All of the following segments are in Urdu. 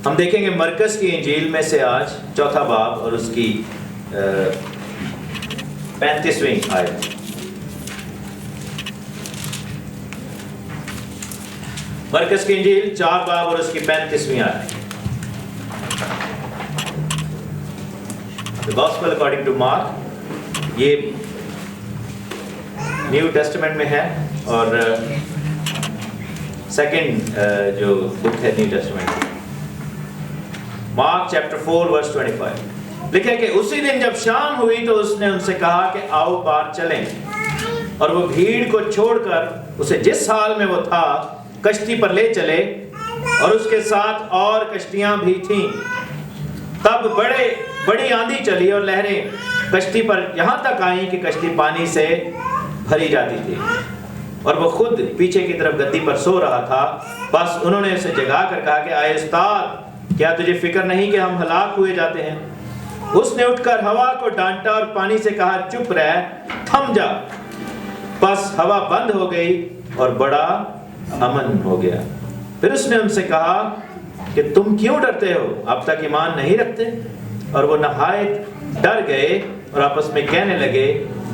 ہم دیکھیں گے مرکز کی انجیل میں سے آج 4 باب اور اس کی 35ویں آیت۔ مرکز کی انجیل 4 باب اور اس کی 35ویں آیت۔ The Gospel according to Mark، یہ نیو ٹیسٹمنٹ میں ہے اور سیکنڈ جو بک ہے نیو ٹیسٹمنٹ، مارک چیپٹر 4 ورس 25 لکھا ہے کہ اسی دن جب شام ہوئی تو اس نے ان سے کہا کہ آؤ پار چلیں، اور وہ بھیڑ کو چھوڑ کر اسے جس حال میں وہ تھا کشتی پر لے چلے، اور اس کے ساتھ اور کشتیاں بھی تھیں۔ تب بڑی آندھی چلی اور لہریں کشتی پر یہاں تک آئیں کہ کشتی پانی سے بھری جاتی تھی، اور وہ خود پیچھے کی طرف گدی پر سو رہا تھا۔ بس انہوں نے اسے جگا کر کہا کہ آئے استاد، کیا تجھے فکر نہیں کہ ہم ہلاک ہوئے جاتے ہیں؟ اس نے اٹھ کر ہوا کو ڈانٹا اور پانی سے کہا چپ رہ، تھم جا۔ بس ہوا بند ہو گئی اور بڑا امن ہو گیا۔ پھر اس نے ان سے کہا کہ تم کیوں ڈرتے ہو؟ اب تک ایمان نہیں رکھتے؟ اور وہ نہایت ڈر گئے اور آپس میں کہنے لگے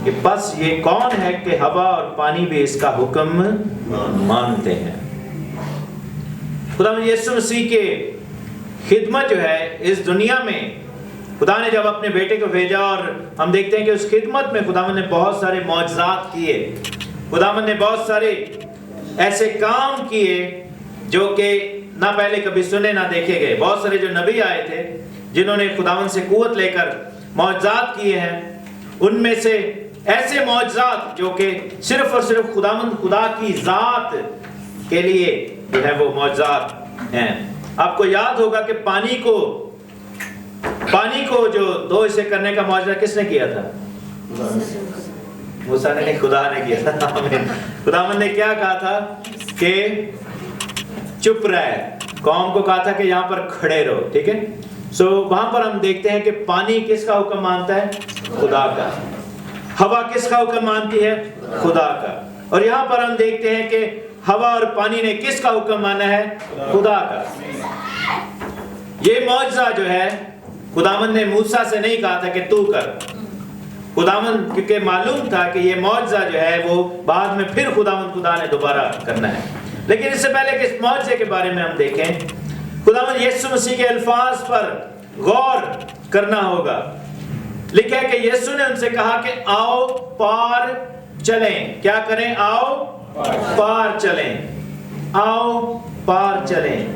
کہ بس یہ کون ہے کہ ہوا اور پانی بھی اس کا حکم مانتے ہیں۔ خدا یسوع مسیح کے خدمت جو ہے اس دنیا میں خدا نے جب اپنے بیٹے کو بھیجا، اور ہم دیکھتے ہیں کہ اس خدمت میں خداوند نے بہت سارے معجزات کیے، خداوند نے بہت سارے ایسے کام کیے جو کہ نہ پہلے کبھی سنے نہ دیکھے گئے۔ بہت سارے جو نبی آئے تھے جنہوں نے خداوند سے قوت لے کر معجزات کیے ہیں، ان میں سے ایسے معجزات جو کہ صرف اور صرف خداوند خدا کی ذات کے لیے جو ہے وہ معجزات ہیں۔ آپ کو یاد ہوگا کہ پانی کو جو 2 حصے کرنے کا معجزہ کس نے کیا تھا؟ موسیٰ نے نہیں، خدا نے کیا تھا۔ خداوند نے کیا کہا تھا کہ چپ رہے، قوم کو کہا تھا کہ یہاں پر کھڑے رہو، ٹھیک ہے؟ وہاں پر ہم دیکھتے ہیں کہ پانی کس کا حکم مانتا ہے؟ خدا کا۔ ہوا کس کا حکم مانتی ہے؟ خدا کا۔ اور یہاں پر ہم دیکھتے ہیں کہ ہوا اور پانی نے کس کا حکم مانا ہے؟ خدا کا۔ یہ معجزہ جو ہے خداوند نے موسیٰ سے نہیں کہا تھا کہ تو کر، خداوند کیونکہ معلوم تھا کہ یہ معجزہ جو ہے وہ بعد میں پھر خدا نے دوبارہ کرنا ہے۔ لیکن اس سے پہلے کہ اس معجزے کے بارے میں ہم دیکھیں، خداوند یسوع مسیح کے الفاظ پر غور کرنا ہوگا۔ لکھا ہے کہ یسوع نے ان سے کہا کہ آؤ پار چلیں۔ کیا کریں؟ آؤ پار چلیں، آؤ پار چلیں۔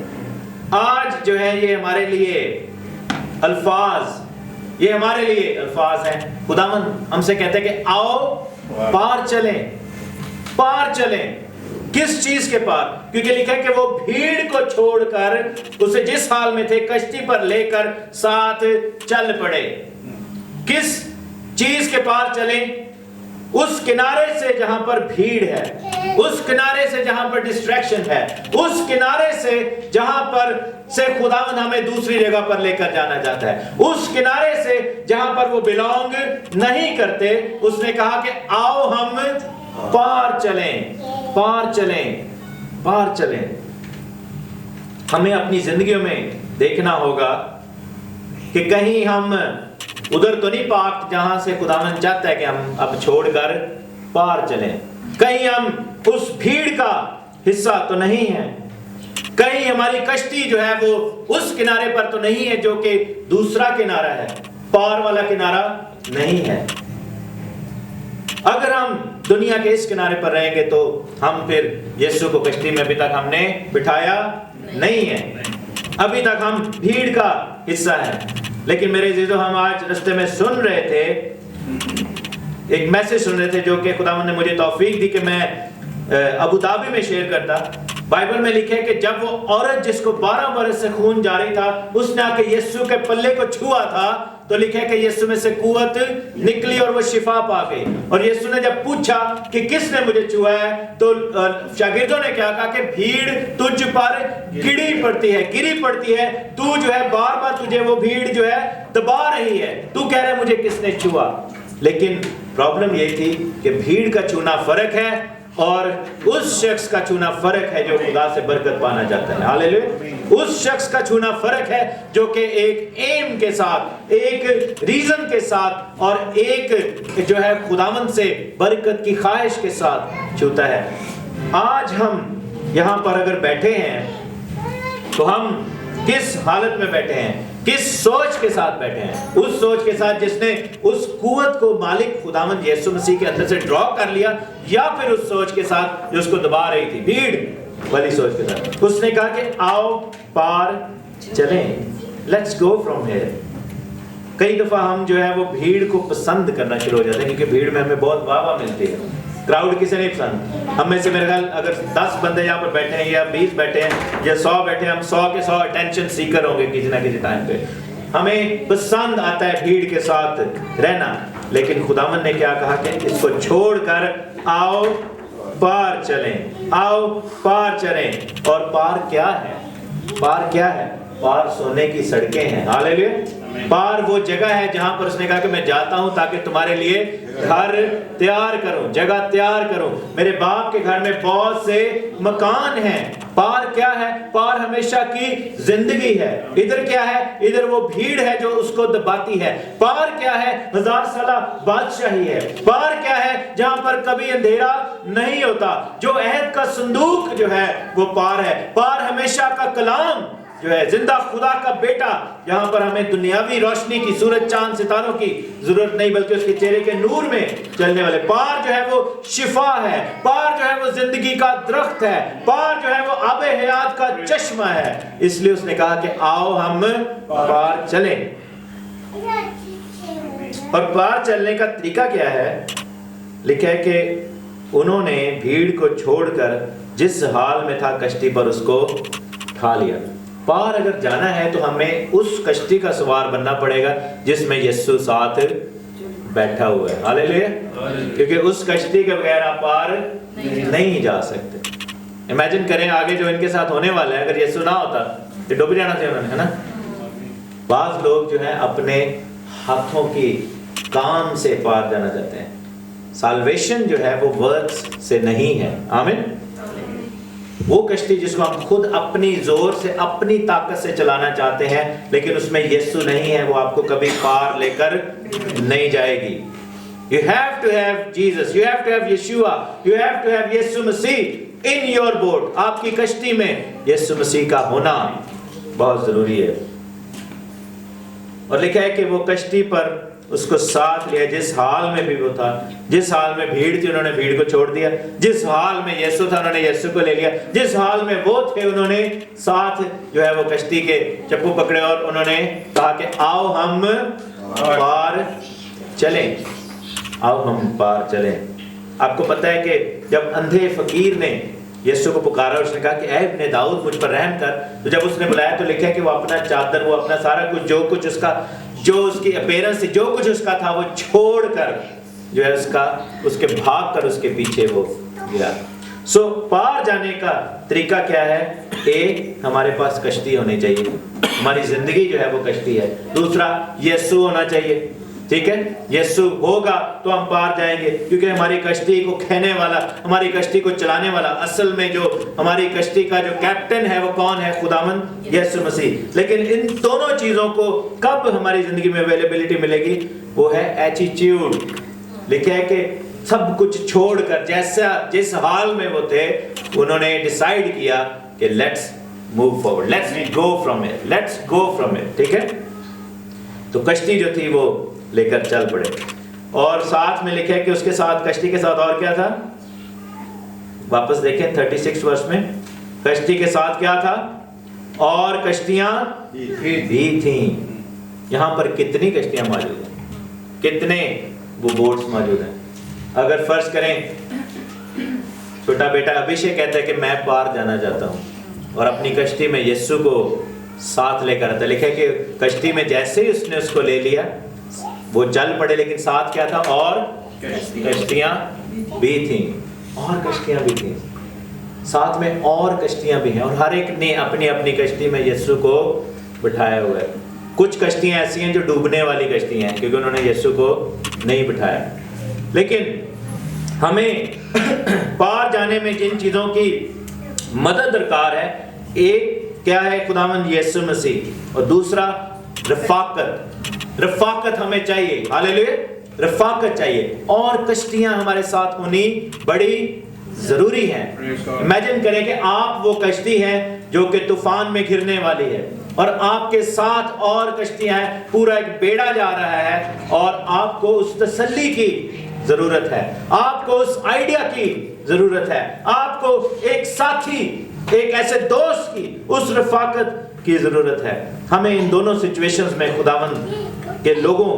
آج جو ہے یہ ہمارے لیے الفاظ ہیں۔ خداوند ہم سے کہتے ہیں کہ آؤ پار چلیں، پار چلیں۔ کس چیز کے پار؟ کیونکہ لکھا ہے کہ وہ بھیڑ کو چھوڑ کر اسے جس حال میں تھے کشتی پر لے کر ساتھ چل پڑے۔ کس چیز کے پار چلیں؟ اس کنارے سے جہاں پر بھیڑ ہے، اس کنارے سے جہاں پر ڈسٹریکشن ہے، اس کنارے سے جہاں پر سے خداوند ہمیں دوسری جگہ پر لے کر جانا چاہتا ہے، اس کنارے سے جہاں پر وہ بلونگ نہیں کرتے۔ اس نے کہا کہ آؤ ہم پار چلیں، پار چلیں، پار چلیں۔ ہمیں اپنی زندگیوں میں دیکھنا ہوگا کہ کہیں ہم ادھر تو نہیں پاک جہاں سے خداوند چاہتا ہے کہ ہم اب چھوڑ کر پار چلیں، کہیں ہم اس بھیڑ کا حصہ تو نہیں ہے، کہیں ہماری کشتی جو ہے وہ اس کنارے پر تو نہیں ہے جو کہ دوسرا کنارہ ہے، پار والا کنارہ نہیں ہے۔ اگر ہم دنیا کے اس کنارے پر رہیں گے تو ہم پھر یسوع کو کشتی میں ابھی تک ہم نے بٹھایا نہیں ہے، ابھی تک ہم بھیڑ کا حصہ ہیں۔ لیکن میرے عزیزو، ہم آج رستے میں سن رہے تھے، ایک میسج سن رہے تھے جو کہ خداوند نے مجھے توفیق دی کہ میں ابو دھابی میں شیئر کرتا۔ بائبل میں لکھا ہے کہ جب وہ عورت جس کو 12 برس سے خون جاری تھا، اس نے آ کے یسوع کے پلے کو چھوا تھا، تو لکھا ہے کہ یسوع میں سے قوت نکلی اور وہ شفا پا گئی۔ اور یسوع نے جب پوچھا کہ کس نے مجھے چھوا ہے، تو شاگردوں نے کیا کہا کہ بھیڑ تجھ پر گری پڑتی ہے، تو جو ہے بار بار تجھے وہ بھیڑ جو ہے دبا رہی ہے، تو کہہ رہا ہے مجھے کس نے چھوا۔ لیکن پرابلم یہ تھی کہ بھیڑ کا چھونا فرق ہے اور اس شخص کا چھونا فرق ہے جو خدا سے برکت پانا چاہتا ہے. ہاللیلویہ. اس شخص کا چھونا فرق ہے جو کہ ایک ایم کے ساتھ, ایک ریزن کے ساتھ اور ایک جو ہے خداوند سے برکت کی خواہش کے ساتھ چھوتا ہے. آج ہم یہاں پر اگر بیٹھے ہیں تو ہم کس حالت میں بیٹھے ہیں, کس سوچ کے ساتھ بیٹھے ہیں؟ اس سوچ کے ساتھ جس نے اس قوت کو مالک خداوند یسوع مسیح کے اندر سے ڈرا کر لیا, یا پھر اس سوچ کے ساتھ جو اس کو دبا رہی تھی, بھیڑ والی سوچ کے ساتھ. اس نے کہا کہ آؤ پار چلیں, لیٹس گو فرام ہیئر. کئی دفعہ ہم جو ہے وہ بھیڑ کو پسند کرنا شروع ہو جاتے ہیں, کیونکہ بھیڑ میں ہمیں بہت واہ واہ ملتی ہے. کراؤڈ کسے نہیں پسند؟ ہم میں سے میرے خیال اگر 10 بندے یہاں پر بیٹھے ہیں یا 20 بیٹھے ہیں یا 100 بیٹھے ہیں, ہم 100 کے 100 اٹینشن سیکر ہوں گے کسی نہ کسی ٹائم پہ. ہمیں پسند آتا ہے بھیڑ کے ساتھ رہنا, لیکن خداوند نے کیا کہا کہ اس کو چھوڑ کر آؤ پار چلیں, آؤ پار چلیں. اور پار کیا ہے؟ پار کیا ہے؟ پار سونے کی سڑکیں ہیں. ہاللیلویہ. پار وہ جگہ ہے جہاں پر اس نے کہا کہ میں جاتا ہوں تاکہ تمہارے لیے گھر تیار کروں, جگہ تیار کروں. میرے باپ کے گھر میں بہت سے مکان ہیں. پار کیا ہے؟ پار ہمیشہ کی زندگی ہے. ادھر کیا ہے؟ ادھر وہ بھیڑ ہے جو اس کو دباتی ہے. پار کیا ہے؟ 1000 سالہ بادشاہی ہے. پار کیا ہے؟ جہاں پر کبھی اندھیرا نہیں ہوتا. جو عہد کا صندوق جو ہے وہ پار ہے. پار ہمیشہ کا کلام جو ہے, زندہ خدا کا بیٹا, یہاں پر ہمیں دنیاوی روشنی کی, سورج چاند ستاروں کی ضرورت نہیں, بلکہ اس کے چہرے کے نور میں چلنے والے. پار جو ہے وہ شفا ہے. پار جو ہے وہ زندگی کا درخت ہے. پار جو ہے وہ آب حیات کا چشمہ ہے. اس لیے اس نے کہا کہ آؤ ہم پار چلیں. اور پار چلنے کا طریقہ کیا ہے؟ لکھا ہے کہ انہوں نے بھیڑ کو چھوڑ کر جس حال میں تھا کشتی پر اس کو اٹھا لیا. پار اگر جانا ہے تو ہمیں اس کشتی کا سوار بننا پڑے گا جس میں یسوع ساتھ بیٹھا ہوا ہے. ہاللیلویہ. کیونکہ اس کشتی کے بغیر آپ پار نہیں جا سکتے. امیجن کریں آگے جو ان کے ساتھ ہونے والا ہے, اگر یسوع نہ ہوتا تو ڈوب جانا تھا انہوں نے, ہے نا. بعض لوگ جو ہیں اپنے ہاتھوں کی کام سے پار جانا چاہتے ہیں. سالویشن جو ہے وہ ورکس سے نہیں ہے. آمین. وہ کشتی جس کو ہم خود اپنی زور سے, اپنی طاقت سے چلانا چاہتے ہیں, لیکن اس میں یسوع نہیں ہے, وہ آپ کو کبھی پار لے کر نہیں جائے گی. You have to have Jesus, you have to have Yeshua, you have to have یسوع مسیح in your boat. آپ کی کشتی میں یسوع مسیح کا ہونا بہت ضروری ہے. اور لکھا ہے کہ وہ کشتی پر اس کو ساتھ لیا جس حال میں بھی وہ تھا. جس حال میں بھیڑ تھی انہوں نے بھیڑ کو چھوڑ دیا. جس حال میں یسوع تھا انہوں نے یسوع کو لے لیا. جس حال میں وہ تھے انہوں نے ساتھ جو ہے وہ کشتی کے چپو پکڑے اور انہوں نے کہا کہ آؤ ہم پار چلیں, آؤ ہم پار چلیں. آپ کو پتہ ہے کہ جب اندھے فقیر نے یسوع کو پکارا, اس نے کہا کہ اے ابن داؤد مجھ پر رحم کر, تو جب اس نے بلایا تو لکھا ہے کہ وہ اپنا چادر, وہ اپنا سارا کچھ, جو کچھ اس کا, جو اس کی اپیرنس تھی, جو کچھ اس کا تھا, وہ چھوڑ کر جو ہے اس کے بھاگ کر اس کے پیچھے وہ گرا. سو پار جانے کا طریقہ کیا ہے؟ ایک, ہمارے پاس کشتی ہونی چاہیے, ہماری زندگی جو ہے وہ کشتی ہے. دوسرا, یسوع ہونا چاہیے. ٹھیک ہے, یسوع ہوگا تو ہم پار جائیں گے, کیونکہ ہماری کشتی کو کھینے والا, ہماری کشتی کو چلانے والا, اصل میں جو ہماری کشتی کا جو کیپٹن ہے وہ کون ہے؟ خداوند یسوع مسیح. لیکن ان دونوں چیزوں کو کب ہماری زندگی میں اویلیبلٹی ملے گی؟ وہ ہے ایٹیٹیوڈ. لکھا ہے کہ سب کچھ چھوڑ کر جس حال میں وہ تھے, انہوں نے ڈیسائیڈ کیا کہ let's move forward, let's go from it, let's go from it. ٹھیک ہے, تو کشتی جو تھی وہ لے کر چل پڑے. اور ساتھ میں لکھا ہے کہ اس کے ساتھ, کشتی کے ساتھ اور کیا تھا؟ واپس دیکھیں 36 ورس میں, کشتی کے ساتھ کیا تھا؟ اور کشتیاں بھی تھیں. یہاں پر کتنی کشتیاں موجود ہیں؟ کتنے وہ بوٹس موجود ہیں؟ اگر فرض کریں چھوٹا بیٹا ابھیشیک کہتا ہے کہ میں پار جانا چاہتا ہوں اور اپنی کشتی میں یسوع کو ساتھ لے کر آتا ہے. لکھا ہے کہ کشتی میں جیسے ہی اس نے اس کو لے لیا وہ چل پڑے, لیکن ساتھ کیا تھا؟ اور کشتیاں بھی تھیں. اور کشتیاں بھی تھیں ساتھ میں, اور کشتیاں بھی ہیں, اور ہر ایک نے اپنی اپنی کشتی میں یسوع کو بٹھایا ہوا ہے. کچھ کشتیاں ایسی ہیں جو ڈوبنے والی کشتیاں ہیں کیونکہ انہوں نے یسوع کو نہیں بٹھایا. لیکن ہمیں پار جانے میں جن چیزوں کی مدد درکار ہے، ایک کیا ہے؟ خداوند یسوع مسیح، اور دوسرا رفاقت ہمیں چاہیے، ہاللیلویا، رفاقت چاہیے، اور کشتیاں ہمارے ساتھ ہونی بڑی ضروری ہے۔ امیجن کریں کہ آپ وہ کشتی ہے جو کہ طوفان میں گرنے والی ہے، اور آپ کے ساتھ اور کشتیاں ہیں، پورا ایک بیڑا جا رہا ہے، اور آپ کو اس تسلی کی ضرورت ہے، آپ کو اس آئیڈیا کی ضرورت ہے، آپ کو ایک ساتھی، ایک ایسے دوست کی، اس رفاقت کی ضرورت ہے۔ ہمیں ان دونوں سچویشنز میں خداوند کے لوگوں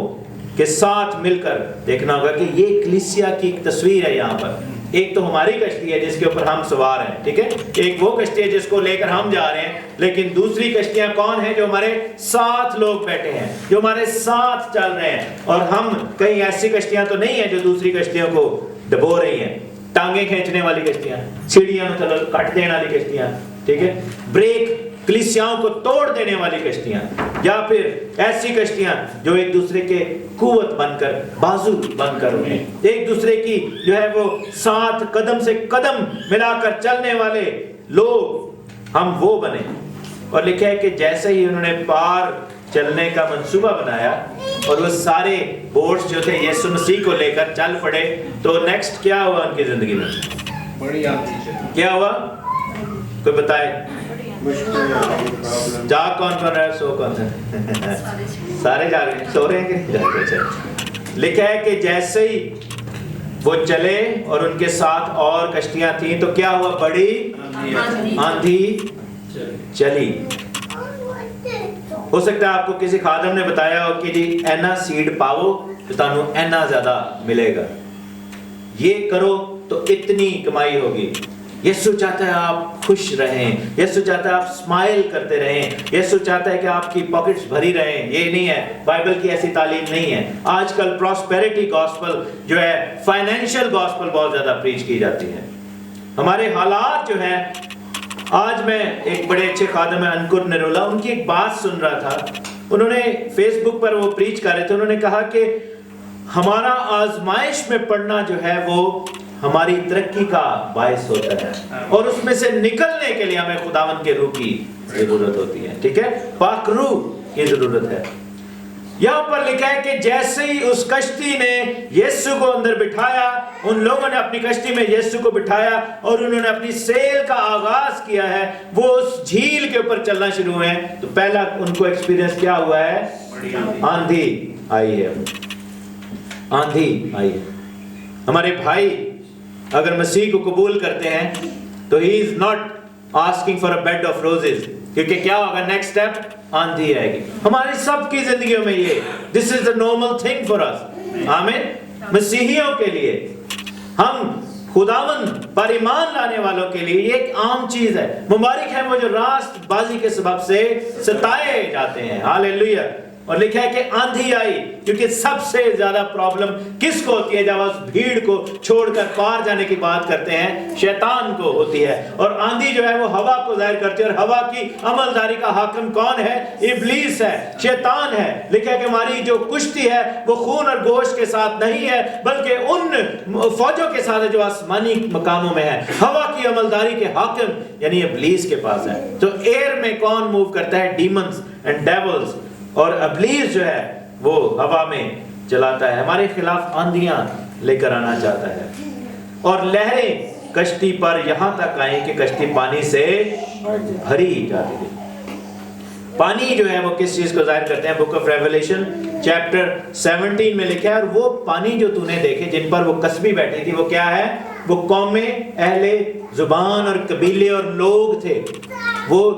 کے ساتھ مل کر دیکھنا ہوگا کہ یہ کلیسیا کی ایک تصویر ہے۔ یہاں پر ایک تو ہماری کشتی ہے جس کے اوپر ہم سوار ہیں، ٹھیک ہے، ایک وہ کشتی ہے جس کو لے کر ہم جا رہے ہیں، لیکن دوسری کشتیاں کون ہیں؟ جو ہمارے ساتھ لوگ بیٹھے ہیں، جو ہمارے ساتھ چل رہے ہیں، اور ہم کہیں ایسی کشتیاں تو نہیں ہیں جو دوسری کشتیوں کو ڈبو رہی ہیں، ٹانگیں کھینچنے والی کشتیاں، سیڑھیاں چلو کٹ دینے والی کشتیاں، ٹھیک ہے، بریک کلیسیاؤں کو توڑ دینے والی کشتیاں، یا پھر ایسی کشتیاں جو ایک دوسرے کے قوت بن کر، بازو بن کر انہیں ایک دوسرے کی جو ہے وہ ساتھ قدم سے قدم ملا کر چلنے والے لوگ، ہم وہ بنے۔ اور لکھا ہے کہ جیسے ہی انہوں نے پار چلنے کا منصوبہ بنایا اور وہ سارے بوٹس جو تھے یسوع مسیح کو لے کر چل پڑے، تو نیکسٹ کیا ہوا ان کی زندگی میں؟ بڑی آندھی کیا ہوا؟ کوئی بتائے؟ جا کون کون رہا ہے؟ سو کون ہے؟ سارے جا رہے ہیں، سو رہے ہیں کہ نہیں جا رہے؟ لکھا ہے کہ جیسے ہی وہ چلے اور ان کے ساتھ اور کشتیاں تھیں تو کیا ہوا؟ بڑی آندھی چلی۔ ہو سکتا ہے آپ کو کسی خادم نے بتایا ہو کہ جی اینا سیڈ پاؤ تو تانوں اینا زیادہ ملے گا، یہ کرو تو اتنی کمائی ہوگی۔ یسوع چاہتا ہے آپ خوش رہیں، یسوع چاہتا ہے آپ اسمائل کرتے رہیں، یسوع چاہتا ہے کہ آپ کی پاکٹس بھری رہیں۔ یہ نہیں ہے، بائبل کی ایسی تعلیم نہیں ہے۔ آج کل پراسپیرٹی گاسپل جو ہے، فائنینشیل گاسپل بہت زیادہ پریچ کی جاتی ہے۔ ہمارے حالات جو ہیں، آج میں ایک بڑے اچھے خادم ہیں انکر نرولا، ان کی ایک بات سن رہا تھا، انہوں نے فیس بک پر وہ پریچ کر رہے تھے، انہوں نے کہا کہ ہمارا آزمائش میں پڑنا جو ہے وہ ہماری ترقی کا باعث ہوتا ہے، اور اس میں سے نکلنے کے لیے ہمیں خداوند کے روح کی ضرورت ہوتی ہے، ٹھیک ہے، پاک روح کی ضرورت ہے۔ یہاں پر لکھا ہے کہ جیسے ہی اس کشتی نے یسوع کو اندر بٹھایا، ان لوگوں نے اپنی کشتی میں یسوع کو بٹھایا اور انہوں نے اپنی سیل کا آغاز کیا ہے، وہ اس جھیل کے اوپر چلنا شروع ہوئے ہیں، تو پہلا ان کو ایکسپیرینس کیا ہوا ہے؟ آندھی آئی ہے، آندھی آئی ہے۔ ہمارے بھائی اگر مسیح کو قبول کرتے ہیں تو he is not asking for a bed of roses، کیونکہ کیا ہوگا نیکسٹ سٹیپ؟ آندھی آئے گی۔ ہماری سب کی زندگیوں میں یہ this is the normal thing for us، آمین۔ مسیحیوں کے لیے، ہم خداوند پر ایمان لانے والوں کے لیے یہ ایک عام چیز ہے۔ مبارک ہے وہ جو راست بازی کے سبب سے ستائے جاتے ہیں، ہاللیلویہ۔ اور لکھا ہے کہ آندھی آئی، کیونکہ سب سے زیادہ پرابلم کس کو ہوتی ہے؟ جب اس بھیڑ کو چھوڑ کر پار جانے کی بات کرتے ہیں، شیطان کو ہوتی ہے۔ اور آندھی جو ہے وہ ہوا کو ظاہر کرتی ہے، اور ہوا کی عملداری کا حاکم کون ہے؟ ابلیس ہے، شیطان ہے۔ لکھا ہے کہ ہماری جو کشتی ہے وہ خون اور گوشت کے ساتھ نہیں ہے، بلکہ ان فوجوں کے ساتھ ہے جو آسمانی مقاموں میں ہے۔ ہوا کی عملداری کے حاکم یعنی ابلیس کے پاس ہے۔ تو ایئر میں کون موو کرتا ہے؟ ڈیمنز اینڈ ڈیولز، اور ابلیس جو ہے وہ ہوا میں چلاتا ہے، ہمارے خلاف آندھیاں لے کر آنا چاہتا ہے، اور لہریں کشتی پر یہاں تک آئیں کہ کشتی پانی سے بھری جاتی ہے۔ پانی جو ہے وہ کس چیز کو ظاہر کرتے ہیں؟ بک آف ریویلیشن چیپٹر 17 میں لکھا ہے، اور وہ پانی جو تو نے دیکھے جن پر وہ کسبی بیٹھی تھی، وہ کیا ہے؟ وہ قومیں، اہل زبان اور قبیلے اور لوگ تھے، وہ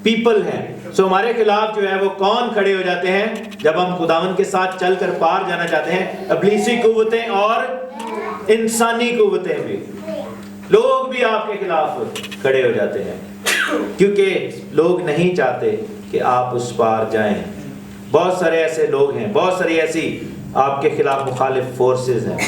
پیپل ہیں۔ سو ہمارے خلاف جو ہے وہ کون کھڑے ہو جاتے ہیں جب ہم خداوند کے ساتھ چل کر پار جانا چاہتے ہیں؟ ابلیسی قوتیں اور انسانی قوتیں بھی، لوگ بھی آپ کے خلاف کھڑے ہو جاتے ہیں، کیونکہ لوگ نہیں چاہتے کہ آپ اس پار جائیں۔ بہت سارے ایسے لوگ ہیں، بہت ساری ایسی آپ کے خلاف مخالف فورسز ہیں۔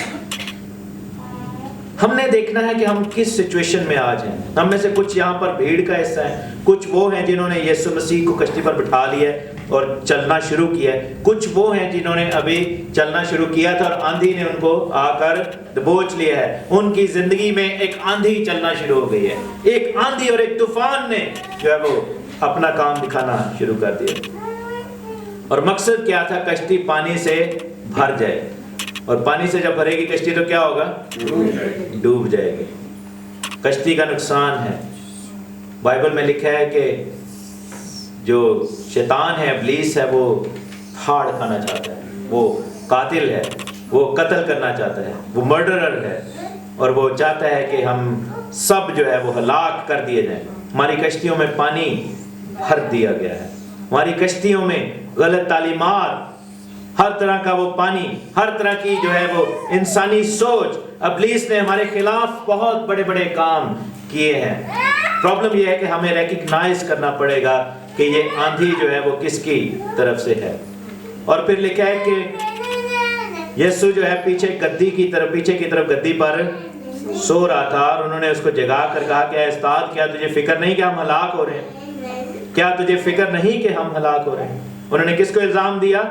ہم نے دیکھنا ہے کہ ہم کس سچویشن میں آج ہیں۔ ہم میں سے کچھ یہاں پر بھیڑ کا حصہ ہیں، کچھ وہ ہیں جنہوں نے یسوع مسیح کو کشتی پر بٹھا لیا ہے، اور چلنا شروع کیا ہے. کچھ وہ ہیں جنہوں نے ابھی چلنا شروع کیا تھا اور آندھی نے ان کو آ کر دبوچ لیا ہے. ان کی زندگی میں ایک آندھی چلنا شروع ہو گئی ہے. ایک آندھی اور ایک طوفان نے جو ہے وہ اپنا کام دکھانا شروع کر دیا. اور مقصد کیا تھا؟ کشتی پانی سے بھر جائے. اور پانی سے جب بھرے گی کشتی تو کیا ہوگا؟ ڈوب جائے گی. کشتی کا نقصان ہے. بائبل میں لکھا ہے کہ جو شیطان ہے، ابلیس ہے، وہ پھاڑ کھانا چاہتا ہے. وہ قاتل ہے، وہ قتل کرنا چاہتا ہے، وہ مرڈرر ہے، اور وہ چاہتا ہے کہ ہم سب جو ہے وہ ہلاک کر دیے جائیں. ہماری کشتیوں میں پانی بھر دیا گیا ہے. ہماری کشتیوں میں غلط تعلیمات، ہر طرح کا وہ پانی، ہر طرح کی جو ہے وہ انسانی سوچ. ابلیس نے ہمارے خلاف بہت بڑے بڑے کام کیے ہیں. پرابلم یہ ہے کہ ہمیں ریکگنائز کرنا پڑے گا کہ یہ آندھی جو ہے وہ کس کی طرف سے ہے. اور پھر لکھا ہے کہ یسوع جو ہے پیچھے کی طرف گدی پر سو رہا تھا، اور انہوں نے اس کو جگا کر کہا کہ اے استاد، کیا تجھے فکر نہیں کہ ہم ہلاک ہو رہے ہیں؟ کیا تجھے فکر نہیں کہ ہم ہلاک ہو رہے ہیں؟ انہوں نے کس کو الزام دیا؟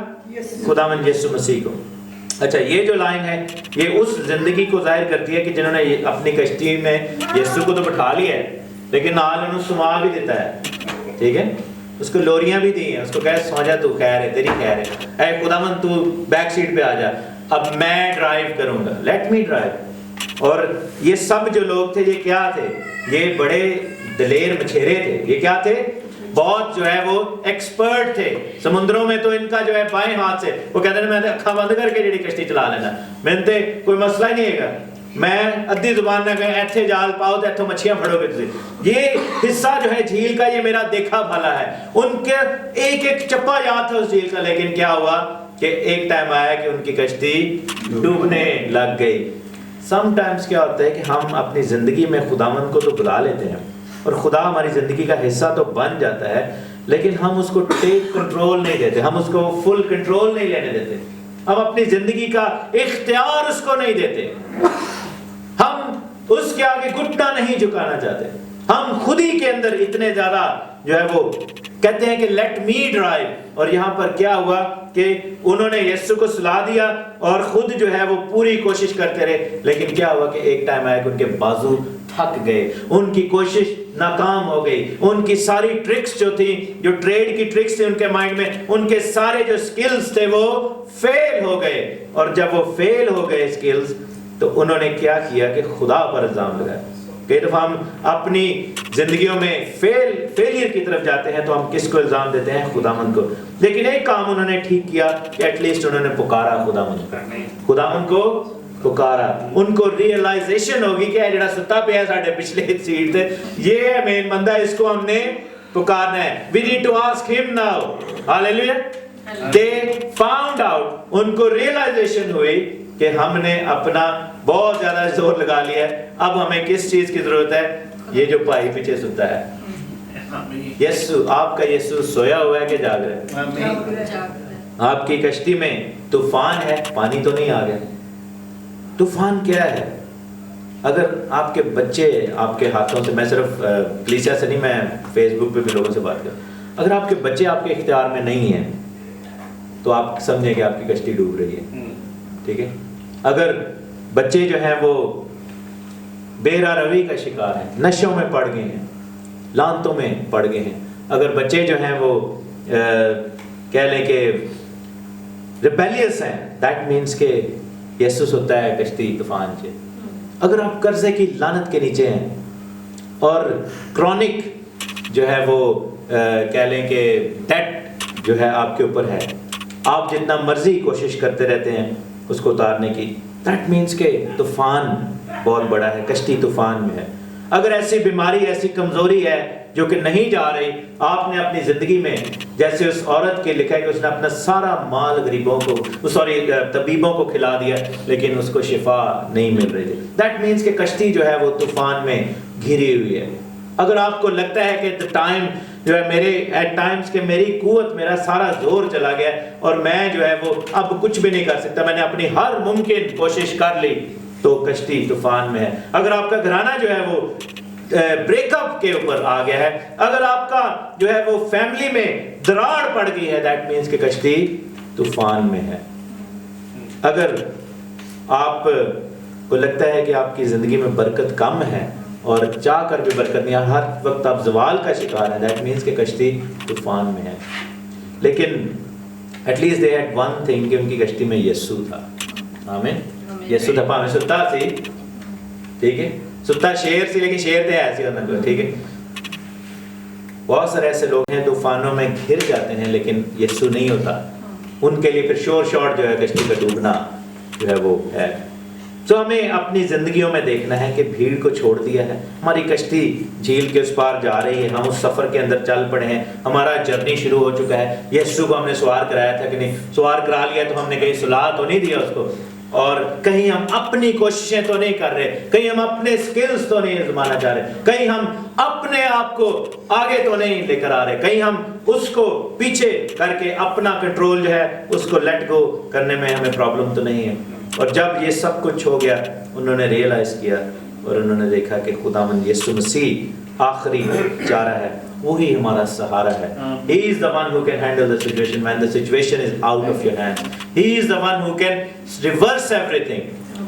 خداوند یسوع مسیح کو. اچھا، یہ جو لائن ہے یہ اس زندگی کو ظاہر کرتی ہے کہ جنہوں نے اپنی کشتی میں یسوع کو تو بٹھا لیا ہے، لیکن نال انہوں سما بھی دیتا ہے. ٹھیک ہے، اس کو لوریاں بھی دی ہیں، اس کو کہے سو جا، تو خیر ہے، تیری خیر ہے، اے خداوند تو بیک سیٹ پہ آ جا، اب میں ڈرائیو کروں گا، لیٹ می ڈرائیو. اور یہ سب جو لوگ تھے یہ کیا تھے؟ یہ بڑے دلیر مچھیرے تھے. یہ کیا تھے؟ بہت جو ہے وہ ایکسپرٹ تھے. سمندروں میں تو ان کا جو ہے بائیں ہاتھ سے، وہ کہتے ہیں میں اکھاں بند کر کے جڑی کشتی چلا لینا، میں تے کوئی مسئلہ ہی نہیں ہے. میں ادھی زبان نہ کہیں ایتھے جال پاؤ تو ایتھوں مچھیاں پھڑو گے تسی. یہ حصہ جو ہے جھیل کا یہ میرا دیکھا بھلا ہے. ان کے ایک ایک چپا یاد تھا اس جھیل کا. لیکن کیا ہوا کہ ایک ٹائم آیا کہ ان کی کشتی ڈوبنے لگ گئی. سم ٹائمز کیا ہوتا ہے کہ ہم اپنی زندگی میں خداوند کو تو بلا لیتے ہیں اور خدا ہماری زندگی کا حصہ تو بن جاتا ہے، لیکن ہم اس کو ٹیک کنٹرول نہیں دیتے، ہم اس کو فل کنٹرول نہیں لینے دیتے، ہم اپنی زندگی کا اختیار اس کو نہیں دیتے، ہم اس کے آگے گھٹنا نہیں جھکانا چاہتے. ہم خود ہی کے اندر اتنے زیادہ جو ہے وہ کہتے ہیں کہ لیٹ می ڈرائیو. اور یہاں پر کیا ہوا کہ انہوں نے یسوع کو سلا دیا اور خود جو ہے وہ پوری کوشش کرتے رہے. لیکن کیا ہوا کہ ایک ٹائم آیا کہ ان کے بازو تھک گئے، ان کی کوشش ناکام ہو گئی. ان کی ساری ٹرکس جو تھی، جو ٹریڈ کی ٹرکس تھے ان کے مائنڈ میں، ان کے سارے جو سکلز تھے وہ فیل ہو گئے. اور جب وہ فیل ہو گئے سکلز، تو انہوں نے کیا کیا کہ خدا پر الزام لگایا. کئی دفعہ ہم اپنی زندگیوں میں فیلئر کی طرف جاتے ہیں تو ہم کس کو الزام دیتے ہیں؟ خداوند کو. لیکن ایک کام انہوں نے ٹھیک کیا کہ ایٹ لیسٹ انہوں نے پکارا خداوند کو پکارا. ان کو ریئلائزیشن ہوگی کہ جڑا ستا پیا ساڈے پچھلے سیٹ تے، یہ ہے مین بندہ، اس کو ہم نے پکارنا ہے. We need to ask him now. Hallelujah. They found out. ان کو ریئلائزیشن ہوئی کہ ہم نے اپنا بہت زیادہ زور لگا لیا ہے، اب ہمیں کس چیز کی ضرورت ہے؟ یہ جو بھائی پیچھے ستا ہے، یسوع، آپ کا یسوع سویا ہوا ہے کہ جاگ رہا ہے؟ آپ کی کشتی میں طوفان ہے، پانی تو نہیں آ گیا. طوفان کیا ہے؟ اگر آپ کے بچے آپ کے ہاتھوں سے، میں صرف کلیسیا سے نہیں، میں فیس بک پہ بھی لوگوں سے بات کروں، اگر آپ کے بچے آپ کے اختیار میں نہیں ہیں تو آپ سمجھیں کہ آپ کی کشتی ڈوب رہی ہے. ٹھیک ہے، اگر بچے جو ہیں وہ بے راہ روی کا شکار ہیں، نشوں میں پڑ گئے ہیں، لانتوں میں پڑ گئے ہیں، اگر بچے جو ہیں وہ کہہ لیں کہ ریبیلیس ہیں، دیٹ مینس کہ یسوع ہوتا ہے کشتی طوفان سے. اگر آپ قرضے کی لعنت کے نیچے ہیں اور کرونک جو ہے وہ کہہ لیں کہ ڈیٹ جو ہے آپ کے اوپر ہے، آپ جتنا مرضی کوشش کرتے رہتے ہیں اس کو اتارنے کی، دیٹ مینس کہ طوفان بہت بڑا ہے، کشتی طوفان میں ہے. اگر ایسی بیماری، ایسی کمزوری ہے جو کہ نہیں جا رہی، آپ نے اپنی زندگی میں جیسے اس عورت کے لکھا ہے کہ اس نے اپنا سارا مال غریبوں کو، طبیبوں کو کھلا دیا لیکن اس کو شفا نہیں مل رہی تھی، دیٹ مینس کہ کشتی جو ہے وہ طوفان میں گھری ہوئی ہے. اگر آپ کو لگتا ہے کہ ٹائم جو ہے میرے ایٹ ٹائمز کہ میری قوت، میرا سارا زور چلا گیا اور میں جو ہے وہ اب کچھ بھی نہیں کر سکتا، میں نے اپنی ہر ممکن کوشش کر لی، تو کشتی طوفان میں ہے. اگر آپ کا گھرانہ جو ہے وہ بریک اپ کے اوپر آ گیا ہے، اگر آپ کا جو ہے وہ فیملی میں دراڑ پڑ گئی ہے، دیٹ مینس کہ کشتی طوفان میں ہے۔ اگر آپ کو لگتا ہے کہ آپ کی زندگی میں برکت کم ہے اور چاہ کر بھی برکت نہیں، ہر وقت آپ زوال کا شکار ہیں، دیٹ مینس کہ کشتی طوفان میں ہے۔ لیکن at least they had one thing کہ ان کی کشتی میں یسوع تھا۔ آمین۔ یسوع تھا، پاویں ستا سی، ٹھیک ہے، ستا شیر سی لیکن شیر تھے ایسی ہونا کوئی، ٹھیک ہے۔ بہت سارے ایسے لوگ ہیں طوفانوں میں گھر جاتے ہیں لیکن یسوع نہیں ہوتا، ان کے لیے پھر شور شارٹ جو ہے کشتی کا ڈوبنا جو ہے وہ ہے۔ تو ہمیں اپنی زندگیوں میں دیکھنا ہے کہ بھیڑ کو چھوڑ دیا ہے، ہماری کشتی جھیل کے اس پار جا رہی ہے، ہم اس سفر کے اندر چل پڑے ہیں، ہمارا جرنی شروع ہو چکا ہے۔ یسوع کو ہم نے سوار کرایا تھا کہ نہیں؟ سوار کرا لیا تو ہم نے کہیں سلاح تو نہیں دیا اس کو، اور کہیں ہم اپنی کوششیں تو نہیں کر رہے، کہیں ہم اپنے سکلز تو نہیں آزمانا چاہ رہے، کہیں ہم اپنے آپ کو آگے تو نہیں لے کر آ رہے، کہیں ہم اس کو پیچھے کر کے اپنا کنٹرول جو ہے اس کو لیٹ گو کرنے میں ہمیں پرابلم تو نہیں ہے۔ اور جب یہ سب کچھ ہو گیا، انہوں نے ریئلائز کیا اور انہوں نے دیکھا کہ خداوند یسوع مسیح آخری چارہ ہے، وہی ہمارا سہارا ہے۔ He is the one who can handle the situation when the situation is out of your hands. He is the one who can reverse everything.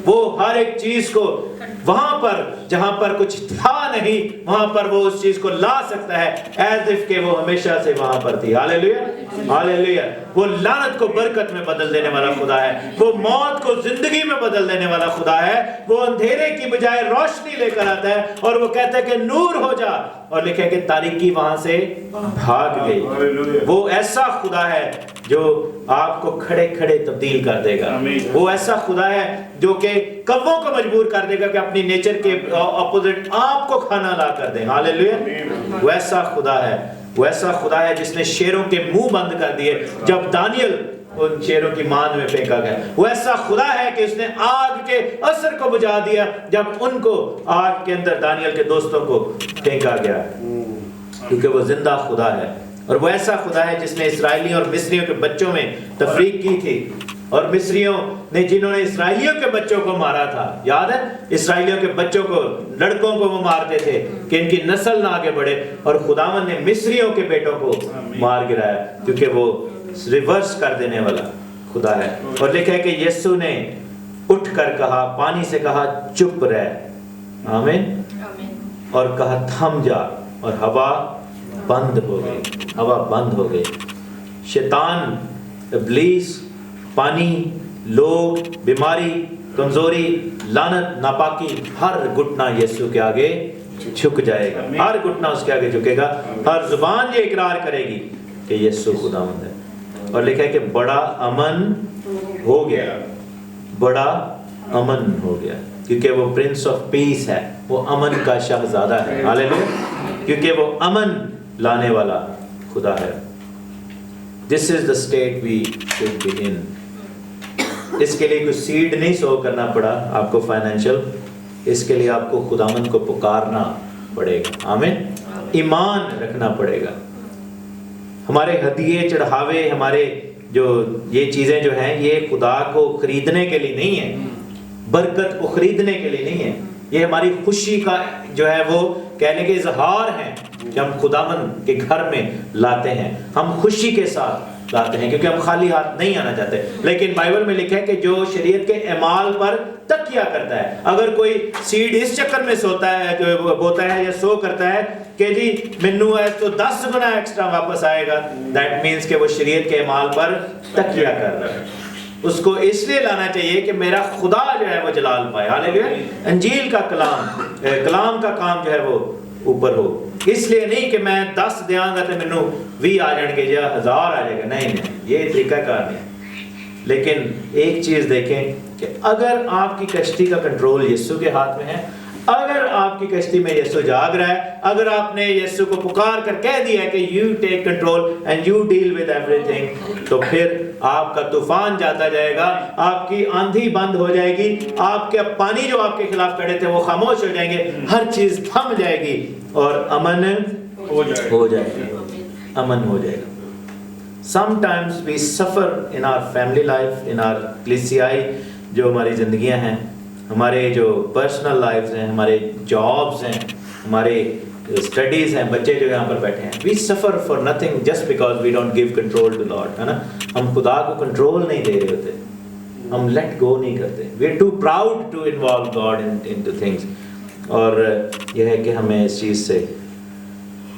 وہ ہر ایک چیز کو وہاں پر جہاں پر کچھ تھا نہیں، وہاں پر وہ اس چیز کو لا سکتا ہے as if کہ وہ ہمیشہ سے وہاں پر تھی۔ ہاللیلویہ، ہاللیلویہ۔ وہ لعنت کو برکت میں بدل دینے والا خدا ہے، وہ موت کو زندگی میں بدل دینے والا خدا ہے، وہ اندھیرے کی بجائے روشنی لے کر آتا ہے اور وہ کہتا ہے کہ نور ہو جا، اور لکھا ہے کہ تاریکی وہاں سے بھاگ گئی۔ وہ ایسا خدا ہے جو آپ کو کھڑے کھڑے تبدیل کر دے گا، وہ ایسا خدا ہے جو کہ کووں کو مجبور کر دے گا کہ اپنی نیچر کے اپوزٹ آپ کو کھانا لا کر دیں۔ ہاللیلویہ۔ وہ ایسا خدا ہے، وہ ایسا خدا ہے جس نے شیروں کے منہ بند کر دیے جب دانیل ان شیروں کی ماند میں پھینکا گیا۔ وہ ایسا خدا ہے کہ اس نے آگ کے اثر کو بجھا دیا جب ان کو آگ کے اندر دانیل کے دوستوں کو پھینکا گیا، کیونکہ وہ زندہ خدا ہے۔ اور وہ ایسا خدا ہے جس نے اسرائیلیوں اور مصریوں کے بچوں میں تفریق کی تھی، اور مصریوں نے جنہوں نے اسرائیلیوں کے بچوں کو مارا تھا، یاد ہے اسرائیلیوں کے بچوں کو، لڑکوں کو وہ مارتے تھے کہ ان کی نسل نہ آگے بڑھے، اور خداوند نے مصریوں کے بیٹوں کو مار گرایا، کیونکہ وہ ریورس کر دینے والا خدا ہے۔ اور لکھا ہے کہ یسوع نے اٹھ کر کہا، پانی سے کہا چپ رہ، آمین، اور کہا تھم جا، اور ہوا بند ہو گئی، ہوا بند ہو گئی۔ شیطان، ابلیس، پانی، لوگ، بیماری، کمزوری، لعنت، ناپاکی، ہر گھٹنا یسوع کے آگے جھک جائے گا، ہر گھٹنا اس کے آگے جھکے گا، ہر زبان یہ اقرار کرے گی کہ یسوع خداوند ہے۔ اور لکھا ہے کہ بڑا امن ہو گیا، بڑا امن ہو گیا، کیونکہ وہ پرنس آف پیس ہے، وہ امن کا شہزادہ ہے۔ ہاللیلویہ، کیونکہ وہ امن لانے والا خدا ہے۔ This is the state we should be in. اس کے لیے کوئی سیڈ نہیں سو کرنا پڑا آپ کو فائنینشل، اس کے لیے آپ کو خداوند کو پکارنا پڑے گا، آمین، ایمان رکھنا پڑے گا۔ ہمارے ہدیے چڑھاوے، ہمارے جو یہ چیزیں جو ہیں، یہ خدا کو خریدنے کے لیے نہیں ہے، برکت کو خریدنے کے لیے نہیں ہے، یہ ہماری خوشی کا جو ہے وہ کہنے کے اظہار ہیں کہ ہم خداوند کے گھر میں لاتے ہیں، ہم خوشی کے ساتھ لاتے ہیں، کیونکہ ہم خالی ہاتھ نہیں آنا چاہتے۔ لیکن بائبل میں لکھا ہے کہ جو شریعت کے اعمال پر تکیہ کرتا ہے، اگر کوئی سیڈ اس چکر میں سوتا ہے، جو بوتا ہے یا سو کرتا ہے کہ جی منو ہے تو 10 گنا ایکسٹرا واپس آئے گا، دیٹ مینس کہ وہ شریعت کے اعمال پر تکیہ کر رہا ہے۔ اس کو اس لیے لانا چاہیے کہ میرا خدا جو ہے وہ جلال پائے، ہاللیلویہ، انجیل کا کلام کا کام جو ہے وہ اوپر ہو، اس لیے نہیں کہ میں 10 دیاں گا تو مینوں 20 آ جان گے یا 1000 آ جائے گا، نہیں، یہ طریقہ کار نہیں۔ لیکن ایک چیز دیکھیں کہ اگر آپ کی کشتی کا کنٹرول یسوع کے ہاتھ میں ہے، اگر آپ کی کشتی میں یسوع جاگ رہا ہے، اگر آپ نے یسوع کو پکار کر کہہ دیا ہے کہ you take control and you deal with everything, تو پھر آپ کا طوفان جاتا جائے گا، آپ کی آندھی بند ہو جائے گی، آپ کے پانی جو آپ کے خلاف کھڑے تھے وہ خاموش ہو جائیں گے، ہر چیز تھم جائے گی اور امن ہو جائے گا، امن ہو جائے گا۔ Sometimes we suffer in our family life, in our ecclesiae، جو ہماری زندگیاں ہیں، ہمارے جو پرسنل لائفز ہیں، ہمارے جابز ہیں، ہمارے اسٹڈیز ہیں, بچے جو یہاں پر بیٹھے ہیں, we suffer for nothing just because we don't give control to lord, ہے نا. ہم خدا کو کنٹرول نہیں دے رہے ہوتے, ہم لیٹ گو نہیں کرتے. We are too proud to involve God in two things. اور یہ ہے کہ ہمیں اس چیز سے,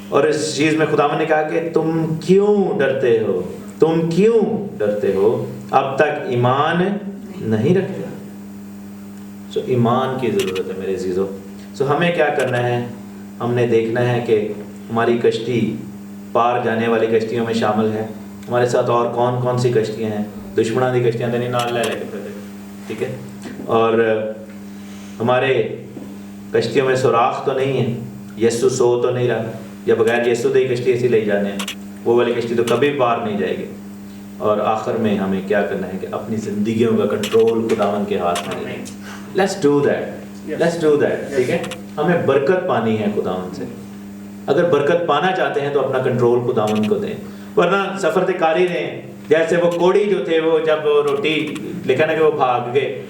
اور اس چیز میں خداوند نے کہا کہ تم کیوں ڈرتے ہو, تم کیوں ڈرتے ہو, اب تک ایمان نہیں رکھتے. سو ایمان کی ضرورت ہے میرے عزیزو. سو ہمیں کیا کرنا ہے, ہم نے دیکھنا ہے کہ ہماری کشتی پار جانے والی کشتیوں میں شامل ہے. ہمارے ساتھ اور کون کون سی کشتیاں ہیں, دشمنوں کی کشتیاں تو نہیں نال لے کے پھرتے, ٹھیک ہے. اور ہمارے کشتیوں میں سوراخ تو نہیں ہے, یسو سو تو نہیں رہا, یا بغیر یسو دے کشتی ایسی لے جانے ہیں, وہ والی کشتی تو کبھی پار نہیں جائے گی. اور آخر میں ہمیں کیا کرنا ہے کہ اپنی زندگیوں کا کنٹرول خداوند کے ہاتھ میں ہے. Let's do that, let's do that, ٹھیک ہے. ہمیں برکت پانی ہے خداوند سے. اگر برکت پانا چاہتے ہیں تو اپنا کنٹرول خداوند کو دیں, ورنہ سفر سے کار ہی رہے ہیں. جیسے وہ کوڑی جو تھے, وہ جب روٹی لکھا نا کہ وہ بھاگ گئے,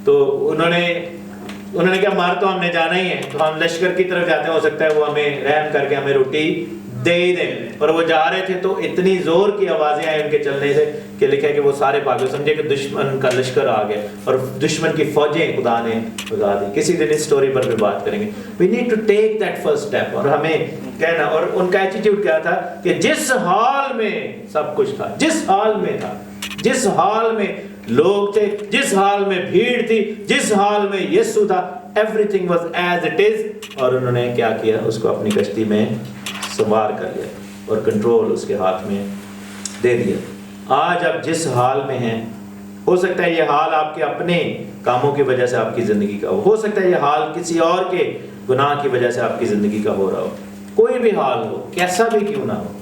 تو انہوں نے کہا مار تو ہم نے جانا ہی ہے, تو ہم لشکر کی طرف جاتے ہیں, ہو سکتا ہے وہ ہمیں رحم کر کے ہمیں روٹی دے ہی دیں. اور وہ جا رہے تھے تو اتنی زور کی آوازیں آئیں ان کے چلنے سے کہ لکھا ہے کہ وہ سارے بھاگے. سمجھے کہ دشمن کا لشکر آ گیا اور دشمن کی فوجیں خدا نے بھگا دی. کسی دن اس سٹوری پر بھی بات کریں گے. We need to take that first step. اور ہمیں کہنا, اور ان کا ایٹیٹیوڈ کیا تھا کہ جس حال میں سب کچھ تھا, جس حال میں تھا, جس حال میں لوگ تھے, جس حال میں بھیڑ تھی, جس حال میں یسوع تھا, everything was as it is. اور انہوں نے کیا کیا, اس کو اپنی کشتی میں سوار کر لیا اور کنٹرول اس کے ہاتھ میں دے دیا. آج آپ جس حال میں ہیں, ہو سکتا ہے یہ حال آپ کے اپنے کاموں کی وجہ سے آپ کی زندگی کا ہو سکتا ہے یہ حال کسی اور کے گناہ کی وجہ سے آپ کی زندگی کا ہو رہا ہو. کوئی بھی حال ہو, کیسا بھی کیوں نہ ہو,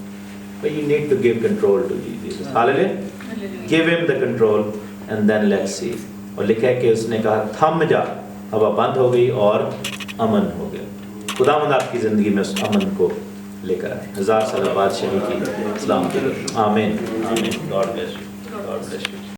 but you need to give control to Jesus. Hallelujah. Give him the control and then let's see. اور لکھا ہے کہ اس نے کہا تھم جا, ہوا بند ہو گئی اور امن ہو گیا. خداوند آپ کی زندگی میں اس امن کو لے کر آئے. 1000 سال بادشاہی کی اسلام کی. آمین. آمین. God bless you. God bless you.